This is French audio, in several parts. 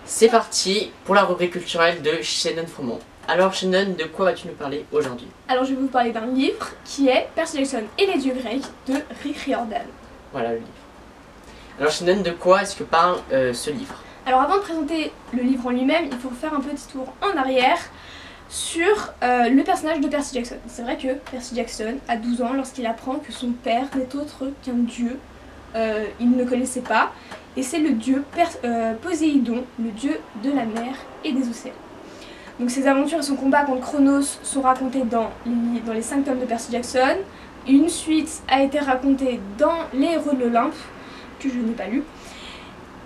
C'est parti pour la rubrique culturelle de Shannon Fromont. Alors Shannon, de quoi vas-tu nous parler aujourd'hui? Alors je vais vous parler d'un livre qui est Percy Jackson et les dieux grecs de Rick Riordan. Voilà le livre. Alors Shannon, de quoi est-ce que parle ce livre? Alors avant de présenter le livre en lui-même, il faut faire un petit tour en arrière sur le personnage de Percy Jackson. C'est vrai que Percy Jackson a 12 ans lorsqu'il apprend que son père n'est autre qu'un dieu. Il ne connaissait pas, et c'est le dieu Poséidon, le dieu de la mer et des océans. Donc ses aventures et son combat contre Cronos sont racontés dans les 5 tomes de Percy Jackson. Une suite a été racontée dans Les Héros de l'Olympe, que je n'ai pas lu.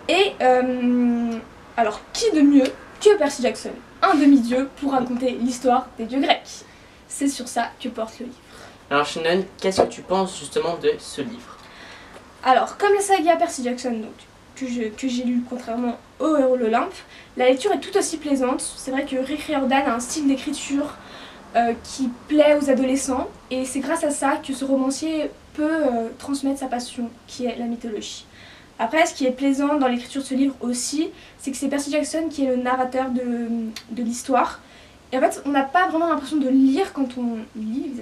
Et alors, qui de mieux que Percy Jackson, un demi-dieu, pour raconter l'histoire des dieux grecs? C'est sur ça que porte le livre. Alors Shannon, qu'est-ce que tu penses justement de ce livre? Alors, comme la saga Percy Jackson, donc, que j'ai lu contrairement aux Héros de l'Olympe, la lecture est tout aussi plaisante. C'est vrai que Rick Riordan a un style d'écriture qui plaît aux adolescents, et c'est grâce à ça que ce romancier peut transmettre sa passion, qui est la mythologie. Après, ce qui est plaisant dans l'écriture de ce livre aussi, c'est que c'est Percy Jackson qui est le narrateur de l'histoire. Et en fait, on n'a pas vraiment l'impression de lire quand on lit,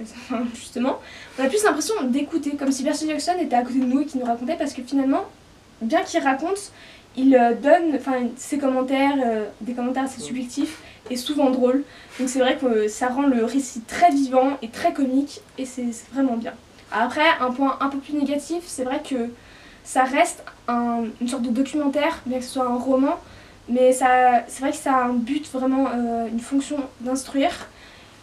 justement. On a plus l'impression d'écouter, comme si Percy Jackson était à côté de nous et qu'il nous racontait, parce que finalement, bien qu'il raconte, il donne ses commentaires, des commentaires assez subjectifs et souvent drôles. Donc c'est vrai que ça rend le récit très vivant et très comique, et c'est vraiment bien. Après, un point un peu plus négatif, c'est vrai que ça reste une sorte de documentaire, bien que ce soit un roman, mais c'est vrai que ça a un but, vraiment une fonction d'instruire.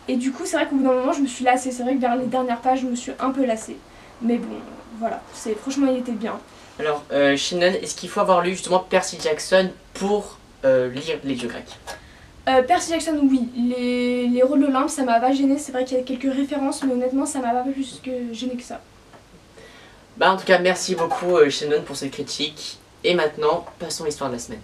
Et du coup, c'est vrai qu'au bout d'un moment, je me suis lassée. C'est vrai que vers les dernières pages, je me suis un peu lassée. Mais bon, voilà, franchement, il était bien. Alors Shannon, est-ce qu'il faut avoir lu justement Percy Jackson pour lire les dieux grecs? Percy Jackson, oui. Les Héros de l'Olympe, ça m'a pas gêné. C'est vrai qu'il y a quelques références, mais honnêtement, ça m'a pas plus gêné que ça. Bah en tout cas, merci beaucoup Shannon pour cette critique. Et maintenant, passons à l'histoire de la semaine.